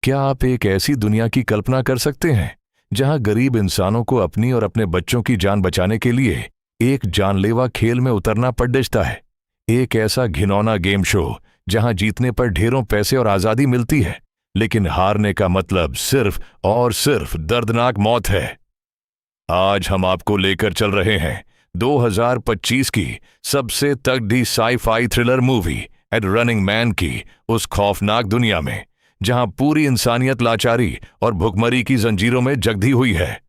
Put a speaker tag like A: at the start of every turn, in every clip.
A: क्या आप एक ऐसी दुनिया की कल्पना कर सकते हैं जहां गरीब इंसानों को अपनी और अपने बच्चों की जान बचाने के लिए एक जानलेवा खेल में उतरना पड़ता है? एक ऐसा घिनौना गेम शो जहां जीतने पर ढेरों पैसे और आजादी मिलती है, लेकिन हारने का मतलब सिर्फ और सिर्फ दर्दनाक मौत है। आज हम आपको लेकर चल रहे हैं 2025 की सबसे तगड़ी sci-fi thriller movie at Running Man की उस खौफनाक दुनिया में जहां पूरी इंसानियत लाचारी और भुखमरी की जंजीरों में जकड़ी हुई है।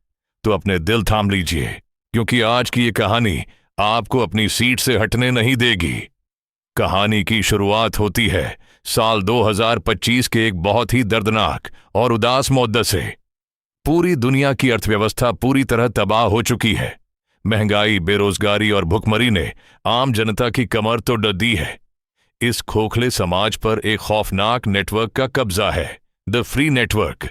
A: तो अपने दिल थाम लीजिए, क्योंकि आज की ये कहानी आपको अपनी सीट से हटने नहीं देगी। कहानी की शुरुआत होती है साल 2025 के एक बहुत ही दर्दनाक और उदास मुद्दे से। पूरी दुनिया की अर्थव्यवस्था पूरी तरह तबाह हो चुकी है। महंगाई, बेरोजगारी और भुखमरी ने आम जनता की कमर तो ड दी है। इस खोखले समाज पर एक खौफनाक नेटवर्क का कब्जा है, द फ्री नेटवर्क।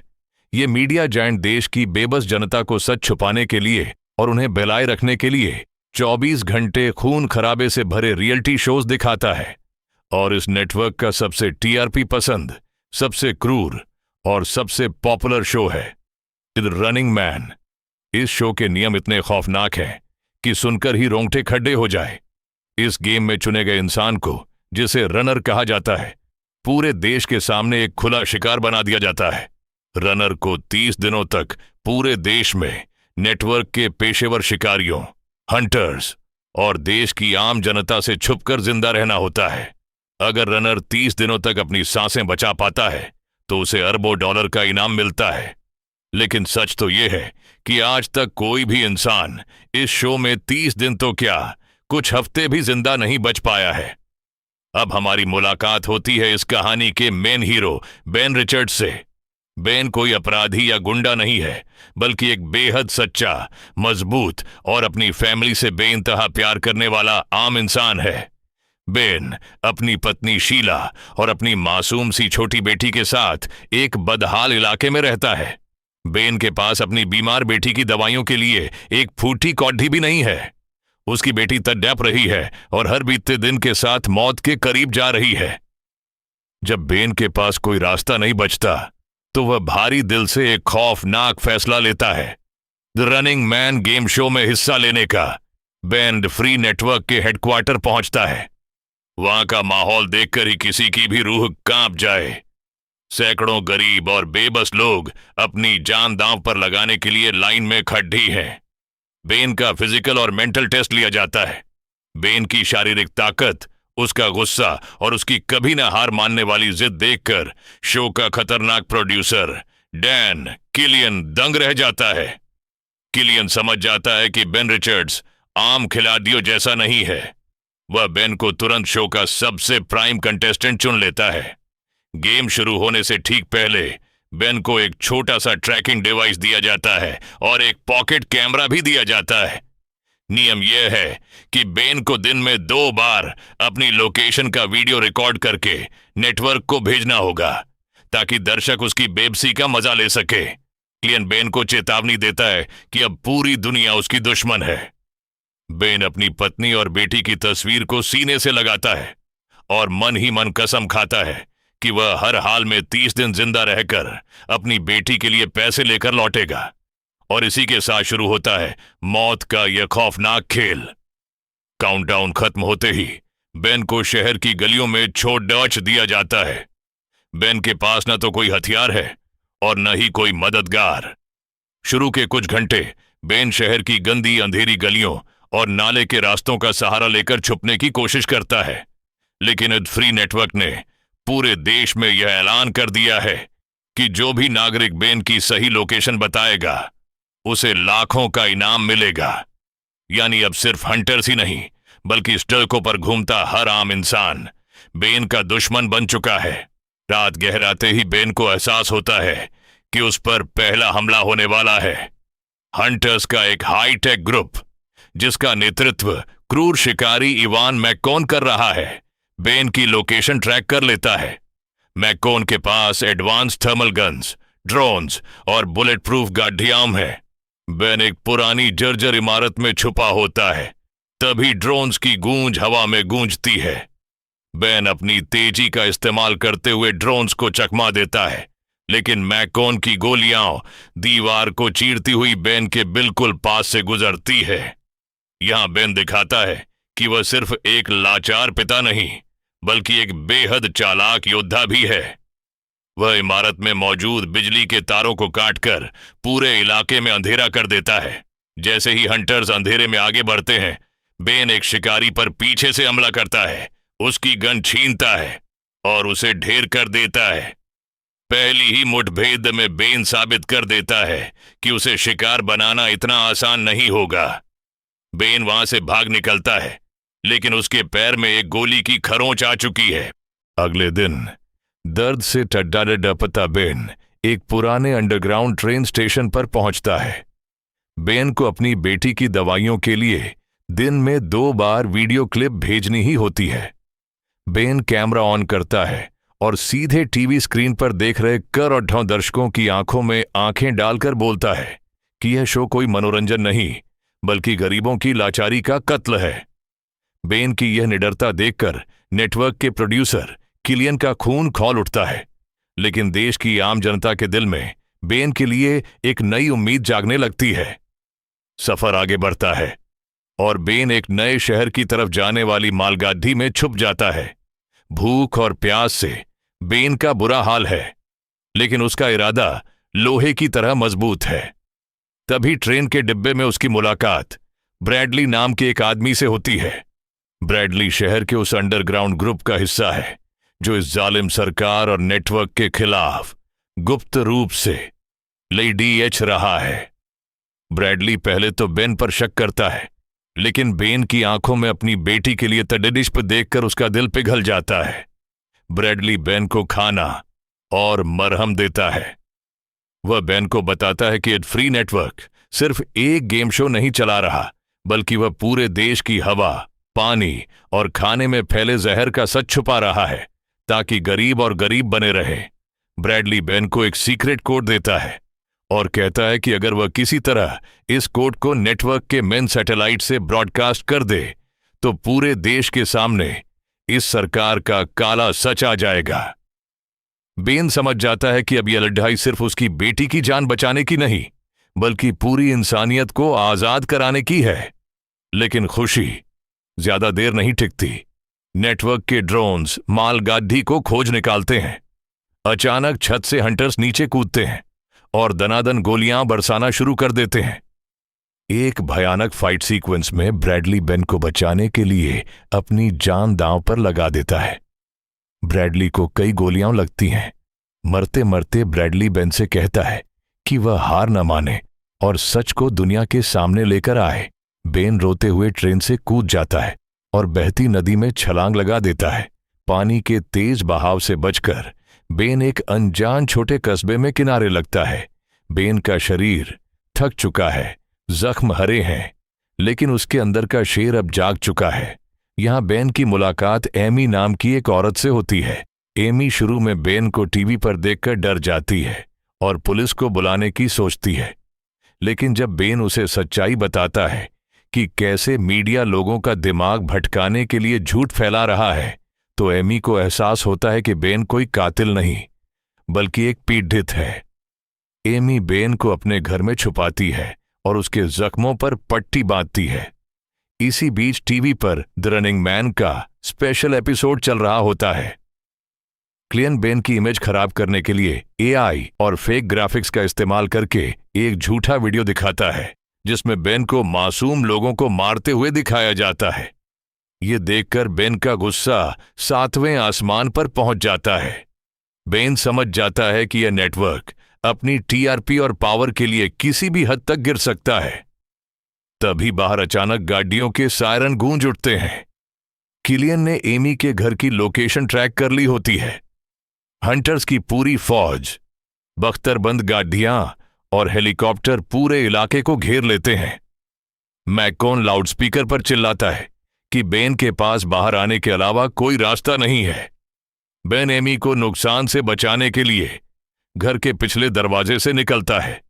A: ये मीडिया जायंट देश की बेबस जनता को सच छुपाने के लिए और उन्हें बहलाए रखने के लिए 24 घंटे खून खराबे से भरे रियलिटी शोज दिखाता है। और इस नेटवर्क का सबसे टीआरपी पसंद, सबसे क्रूर और सबसे पॉपुलर शो है द रनिंग मैन। इस शो के नियम इतने खौफनाक हैं कि सुनकर ही रोंगटे खड़े हो जाए। इस गेम में चुने गए इंसान को, जिसे रनर कहा जाता है, पूरे देश के सामने एक खुला शिकार बना दिया जाता है। रनर को 30 दिनों तक पूरे देश में नेटवर्क के पेशेवर शिकारियों, हंटर्स और देश की आम जनता से छुपकर जिंदा रहना होता है। अगर रनर 30 दिनों तक अपनी सांसें बचा पाता है तो उसे अरबों डॉलर का इनाम मिलता है। लेकिन सच तो यह है कि आज तक कोई भी इंसान इस शो में 30 दिन तो क्या, कुछ हफ्ते भी जिंदा नहीं बच पाया है। अब हमारी मुलाकात होती है इस कहानी के मेन हीरो बेन रिचर्ड्स से। बेन कोई अपराधी या गुंडा नहीं है, बल्कि एक बेहद सच्चा, मजबूत और अपनी फैमिली से बेइंतहा प्यार करने वाला आम इंसान है। बेन अपनी पत्नी शीला और अपनी मासूम सी छोटी बेटी के साथ एक बदहाल इलाके में रहता है। बेन के पास अपनी बीमार बेटी की दवाइयों के लिए एक फूटी कौड़ी भी नहीं है। उसकी बेटी तड़प रही है और हर बीतते दिन के साथ मौत के करीब जा रही है। जब बेन के पास कोई रास्ता नहीं बचता तो वह भारी दिल से एक खौफनाक फैसला लेता है, the running man game show में हिस्सा लेने का। बेन द फ्री नेटवर्क के हेडक्वार्टर पहुंचता है। वहां का माहौल देखकर ही किसी की भी रूह कांप जाए। सैकड़ों गरीब और बेबस लोग अपनी जान दांव पर लगाने के लिए लाइन में खड़े हैं। बेन का फिजिकल और मेंटल टेस्ट लिया जाता है। बेन की शारीरिक ताकत, उसका गुस्सा और उसकी कभी ना हार मानने वाली जिद देखकर शो का खतरनाक प्रोड्यूसर डैन किलियन दंग रह जाता है। किलियन समझ जाता है कि बेन रिचर्ड्स आम खिलाड़ियों जैसा नहीं है। वह बेन को तुरंत शो का सबसे प्राइम कंटेस्टेंट चुन लेता है। गेम शुरू होने से ठीक पहले बेन को एक छोटा सा ट्रैकिंग डिवाइस दिया जाता है और एक पॉकेट कैमरा भी दिया जाता है। नियम यह है कि बेन को दिन में 2 बार अपनी लोकेशन का वीडियो रिकॉर्ड करके नेटवर्क को भेजना होगा, ताकि दर्शक उसकी बेबसी का मजा ले सके। क्लियन बेन को चेतावनी देता है कि अब पूरी दुनिया उसकी दुश्मन है। बेन अपनी पत्नी और बेटी की तस्वीर को सीने से लगाता है और मन ही मन कसम खाता है कि वह हर हाल में 30 दिन जिंदा रहकर अपनी बेटी के लिए पैसे लेकर लौटेगा। और इसी के साथ शुरू होता है मौत का यह खौफनाक खेल। काउंटडाउन खत्म होते ही बेन को शहर की गलियों में छोड़ डच दिया जाता है। बेन के पास न तो कोई हथियार है और न ही कोई मददगार। शुरू के कुछ घंटे बेन शहर की गंदी अंधेरी गलियों और नाले के रास्तों का सहारा लेकर छुपने की कोशिश करता है। लेकिन फ्री नेटवर्क ने पूरे देश में यह ऐलान कर दिया है कि जो भी नागरिक बेन की सही लोकेशन बताएगा उसे लाखों का इनाम मिलेगा। यानी अब सिर्फ हंटर्स ही नहीं, बल्कि सड़कों पर घूमता हर आम इंसान बेन का दुश्मन बन चुका है। रात गहराते ही बेन को एहसास होता है कि उस पर पहला हमला होने वाला है। हंटर्स का एक हाईटेक ग्रुप, जिसका नेतृत्व क्रूर शिकारी इवान मैककोन कर रहा है, बेन की लोकेशन ट्रैक कर लेता है। मैककोन के पास एडवांस थर्मल गन्स, ड्रोन्स और बुलेट प्रूफ गाड़ियां हैं। बेन एक पुरानी जर्जर इमारत में छुपा होता है। तभी ड्रोन्स की गूंज हवा में गूंजती है। बेन अपनी तेजी का इस्तेमाल करते हुए ड्रोन्स को चकमा देता है, लेकिन मैकॉन की गोलियां दीवार को चीरती हुई बेन के बिल्कुल पास से गुजरती है। यहां बेन दिखाता है कि वह सिर्फ एक लाचार पिता नहीं, बल्कि एक बेहद चालाक योद्धा भी है। वह इमारत में मौजूद बिजली के तारों को काटकर पूरे इलाके में अंधेरा कर देता है। जैसे ही हंटर्स अंधेरे में आगे बढ़ते हैं, बेन एक शिकारी पर पीछे से हमला करता है, उसकी गन छीनता है और उसे ढेर कर देता है। पहली ही मुठभेड़ में बेन साबित कर देता है कि उसे शिकार बनाना इतना आसान नहीं होगा। बेन वहां से भाग निकलता है, लेकिन उसके पैर में एक गोली की खरोंच आ चुकी है। अगले दिन दर्द से टड्डा बेन एक पुराने अंडरग्राउंड ट्रेन स्टेशन पर पहुंचता है। बेन को अपनी बेटी की दवाइयों के लिए दिन में 2 बार वीडियो क्लिप भेजनी ही होती है। बेन कैमरा ऑन करता है और सीधे टीवी स्क्रीन पर देख रहे कर और ढौ दर्शकों की आंखों में आंखें डालकर बोलता है कि यह शो कोई मनोरंजन नहीं, बल्कि गरीबों की लाचारी का कत्ल है। बेन की यह निडरता देखकर नेटवर्क के प्रोड्यूसर किलियन का खून खौल उठता है, लेकिन देश की आम जनता के दिल में बेन के लिए एक नई उम्मीद जागने लगती है। सफर आगे बढ़ता है और बेन एक नए शहर की तरफ जाने वाली मालगाड़ी में छुप जाता है। भूख और प्यास से बेन का बुरा हाल है, लेकिन उसका इरादा लोहे की तरह मजबूत है। तभी ट्रेन के डिब्बे में उसकी मुलाकात ब्रैडली नाम के एक आदमी से होती है। ब्रैडली शहर के उस अंडरग्राउंड ग्रुप का हिस्सा है जो इस जालिम सरकार और नेटवर्क के खिलाफ गुप्त रूप से लड़ाई रहा है। ब्रैडली पहले तो बेन पर शक करता है, लेकिन बेन की आंखों में अपनी बेटी के लिए तड़पिश देखकर उसका दिल पिघल जाता है। ब्रैडली बेन को खाना और मरहम देता है। वह बेन को बताता है कि फ्री नेटवर्क सिर्फ एक गेम शो नहीं चला रहा, बल्कि वह पूरे देश की हवा, पानी और खाने में फैले जहर का सच छुपा रहा है, ताकि गरीब और गरीब बने रहे। ब्रैडली बेन को एक सीक्रेट कोड देता है और कहता है कि अगर वह किसी तरह इस कोड को नेटवर्क के मेन सैटेलाइट से ब्रॉडकास्ट कर दे, तो पूरे देश के सामने इस सरकार का काला सच आ जाएगा। बेन समझ जाता है कि अब यह लड़ाई सिर्फ उसकी बेटी की जान बचाने की नहीं, बल्कि पूरी इंसानियत को आजाद कराने की है। लेकिन खुशी ज्यादा देर नहीं टिकती। नेटवर्क के ड्रोन्स मालगाड़ी को खोज निकालते हैं। अचानक छत से हंटर्स नीचे कूदते हैं और दनादन गोलियां बरसाना शुरू कर देते हैं। एक भयानक फाइट सीक्वेंस में ब्रैडली बेन को बचाने के लिए अपनी जान दांव पर लगा देता है। ब्रैडली को कई गोलियां लगती हैं। मरते मरते ब्रैडली बेन से कहता है कि वह हार न माने और सच को दुनिया के सामने लेकर आए। बेन रोते हुए ट्रेन से कूद जाता है और बहती नदी में छलांग लगा देता है। पानी के तेज बहाव से बचकर बेन एक अनजान छोटे कस्बे में किनारे लगता है। बेन का शरीर थक चुका है, जख्म हरे हैं, लेकिन उसके अंदर का शेर अब जाग चुका है। यहां बेन की मुलाकात एमी नाम की एक औरत से होती है। एमी शुरू में बेन को टीवी पर देखकर डर जाती है और पुलिस को बुलाने की सोचती है, लेकिन जब बेन उसे सच्चाई बताता है कि कैसे मीडिया लोगों का दिमाग भटकाने के लिए झूठ फैला रहा है, तो एमी को एहसास होता है कि बेन कोई कातिल नहीं, बल्कि एक पीड़ित है। एमी बेन को अपने घर में छुपाती है और उसके जख्मों पर पट्टी बांधती है। इसी बीच टीवी पर द रनिंग मैन का स्पेशल एपिसोड चल रहा होता है। क्लियन बेन की इमेज खराब करने के लिए एआई और फेक ग्राफिक्स का इस्तेमाल करके एक झूठा वीडियो दिखाता है, जिसमें बेन को मासूम लोगों को मारते हुए दिखाया जाता है। ये देखकर बेन का गुस्सा 7वें आसमान पर पहुंच जाता है। बेन समझ जाता है कि यह नेटवर्क अपनी टीआरपी और पावर के लिए किसी भी हद तक गिर सकता है। तभी बाहर अचानक गाड़ियों के सायरन गूंज उठते हैं। किलियन ने एमी के घर की लोकेशन ट्रैक कर ली होती है। हंटर्स की पूरी फौज, बख्तरबंद गाड़ियां और हेलीकॉप्टर पूरे इलाके को घेर लेते हैं। मैकॉन लाउडस्पीकर पर चिल्लाता है कि बेन के पास बाहर आने के अलावा कोई रास्ता नहीं है। बेन एमी को नुकसान से बचाने के लिए घर के पिछले दरवाजे से निकलता है।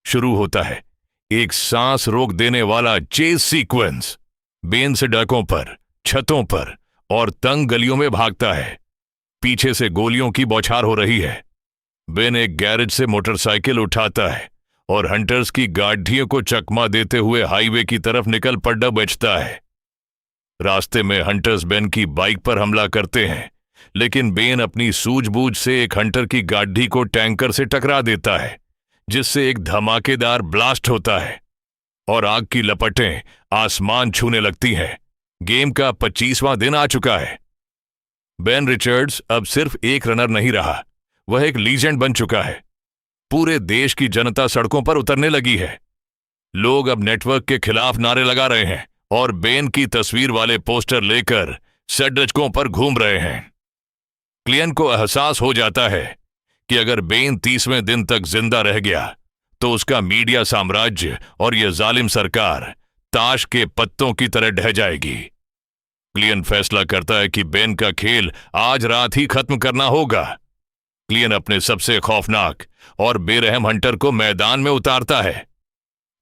A: शुरू होता है एक सांस रोक देने वाला चेज सीक्वेंस। बेन सड़कों पर, छतों पर और तंग गलियों में भागता है। पीछे से गोलियों की बौछार हो रही है। बेन एक गैरेज से मोटरसाइकिल उठाता है और हंटर्स की गाड़ियों को चकमा देते हुए हाईवे की तरफ निकल पड्डा बेचता है। रास्ते में हंटर्स बेन की बाइक पर हमला करते हैं, लेकिन बेन अपनी सूझबूझ से एक हंटर की गाड़ी को टैंकर से टकरा देता है, जिससे एक धमाकेदार ब्लास्ट होता है और आग की लपटें आसमान छूने लगती हैं। गेम का 25वां दिन आ चुका है। बेन रिचर्ड्स अब सिर्फ एक रनर नहीं रहा, वह एक लीजेंड बन चुका है। पूरे देश की जनता सड़कों पर उतरने लगी है। लोग अब नेटवर्क के खिलाफ नारे लगा रहे हैं और बेन की तस्वीर वाले पोस्टर लेकर सड़कों पर घूम रहे हैं। क्लियन को एहसास हो जाता है कि अगर बेन 30वें दिन तक जिंदा रह गया तो उसका मीडिया साम्राज्य और यह जालिम सरकार ताश के पत्तों की तरह ढह जाएगी। क्लियन फैसला करता है कि बेन का खेल आज रात ही खत्म करना होगा। क्लियन अपने सबसे खौफनाक और बेरहम हंटर को मैदान में उतारता है।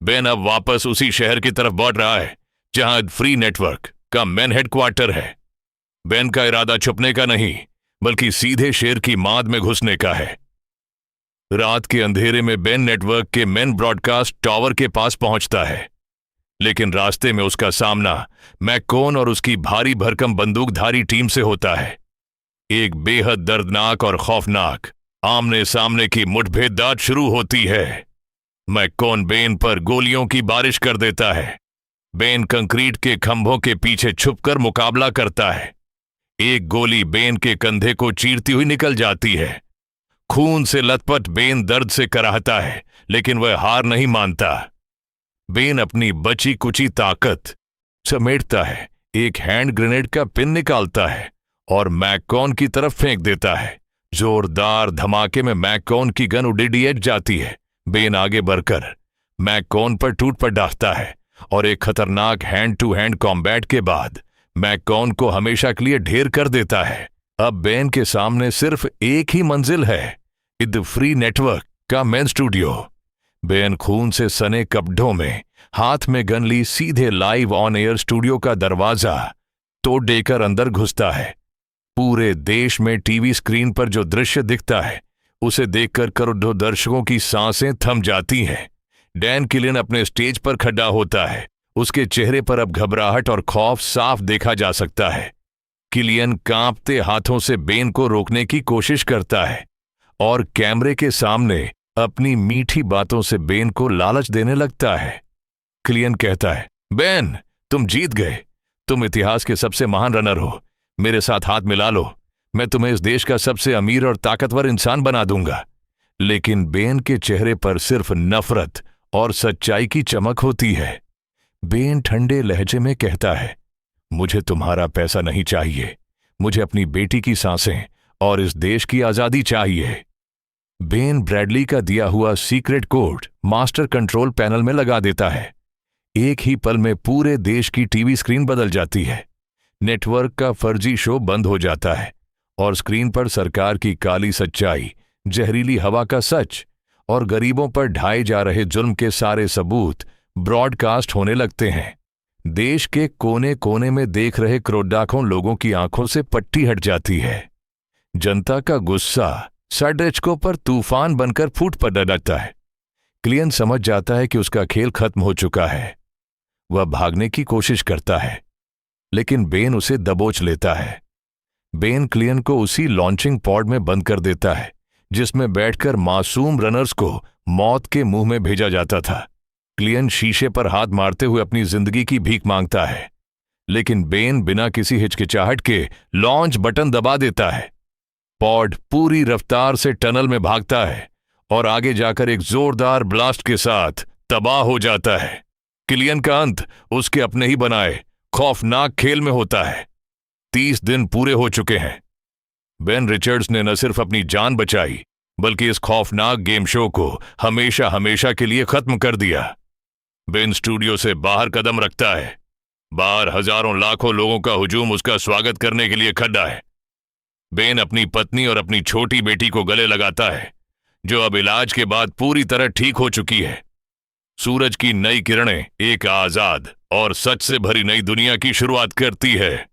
A: बेन अब वापस उसी शहर की तरफ बढ़ रहा है जहां फ्री नेटवर्क का मेन हेडक्वार्टर है। बेन का इरादा छुपने का नहीं, बल्कि सीधे शेर की माद में घुसने का है। रात के अंधेरे में बेन नेटवर्क के मेन ब्रॉडकास्ट टावर के पास पहुंचता है, लेकिन रास्ते में उसका सामना मैककोन और उसकी भारी भरकम बंदूकधारी टीम से होता है। एक बेहद दर्दनाक और खौफनाक आमने सामने की मुठभेड़ शुरू होती है। मैककोन बेन पर गोलियों की बारिश कर देता है। बेन कंक्रीट के खंभों के पीछे छुपकर मुकाबला करता है। एक गोली बेन के कंधे को चीरती हुई निकल जाती है। खून से लथपथ बेन दर्द से कराहता है, लेकिन वह हार नहीं मानता। बेन अपनी बची कुची ताकत समेटता है, एक हैंड ग्रेनेड का पिन निकालता है और मैककोन की तरफ फेंक देता है। जोरदार धमाके में मैककोन की गन उड़िड़ जाती है। बेन आगे बढ़कर मैककोन पर टूट पड़ता है और एक खतरनाक हैंड टू हैंड कॉम्बैट के बाद मैककोन को हमेशा के लिए ढेर कर देता है। अब बेन के सामने सिर्फ एक ही मंजिल है, द फ्री नेटवर्क का मेन स्टूडियो। बेन खून से सने कपड़ों में हाथ में गन ली सीधे लाइव ऑन एयर स्टूडियो का दरवाजा तोड़ देकर अंदर घुसता है। पूरे देश में टीवी स्क्रीन पर जो दृश्य दिखता है उसे देखकर करोड़ों दर्शकों की सांसें थम जाती हैं। डैन किलियन अपने स्टेज पर खड़ा होता है। उसके चेहरे पर अब घबराहट और खौफ साफ देखा जा सकता है। किलियन कांपते हाथों से बेन को रोकने की कोशिश करता है और कैमरे के सामने अपनी मीठी बातों से बेन को लालच देने लगता है। किलियन कहता है, बेन, तुम जीत गए। तुम इतिहास के सबसे महान रनर हो। मेरे साथ हाथ मिला लो, मैं तुम्हें इस देश का सबसे अमीर और ताकतवर इंसान बना दूंगा। लेकिन बेन के चेहरे पर सिर्फ नफरत और सच्चाई की चमक होती है। बेन ठंडे लहजे में कहता है, मुझे तुम्हारा पैसा नहीं चाहिए, मुझे अपनी बेटी की सांसें और इस देश की आजादी चाहिए। बेन ब्रैडली का दिया हुआ secret code master control panel में लगा देता है। एक ही पल में पूरे देश की टीवी स्क्रीन बदल जाती है। नेटवर्क का फर्जी शो बंद हो जाता है और स्क्रीन पर सरकार की काली सच्चाई, जहरीली हवा का सच और गरीबों पर ढाए जा रहे जुल्म के सारे सबूत ब्रॉडकास्ट होने लगते हैं। देश के कोने कोने में देख रहे करोड़ों लोगों की आंखों से पट्टी हट जाती है। जनता का गुस्सा सड़कों पर तूफान बनकर फूट पड़ जाता है। क्लियन समझ जाता है कि उसका खेल खत्म हो चुका है। वह भागने की कोशिश करता है, लेकिन बेन उसे दबोच लेता है। बेन क्लियन को उसी लॉन्चिंग पॉड में बंद कर देता है जिसमें बैठकर मासूम रनर्स को मौत के मुंह में भेजा जाता था। क्लियन शीशे पर हाथ मारते हुए अपनी जिंदगी की भीख मांगता है, लेकिन बेन बिना किसी हिचकिचाहट के लॉन्च बटन दबा देता है। पॉड पूरी रफ्तार से टनल में भागता है और आगे जाकर एक जोरदार ब्लास्ट के साथ तबाह हो जाता है। क्लियन का अंत उसके अपने ही बनाए खौफनाक खेल में होता है। 30 दिन पूरे हो चुके हैं। बेन रिचर्ड्स ने न सिर्फ अपनी जान बचाई, बल्कि इस खौफनाक गेम शो को हमेशा हमेशा के लिए खत्म कर दिया। बेन स्टूडियो से बाहर कदम रखता है। बाहर हजारों लाखों लोगों का हुजूम उसका स्वागत करने के लिए खड़ा है। बेन अपनी पत्नी और अपनी छोटी बेटी को गले लगाता है, जो अब इलाज के बाद पूरी तरह ठीक हो चुकी है। सूरज की नई किरणें एक आजाद और सच से भरी नई दुनिया की शुरुआत करती है।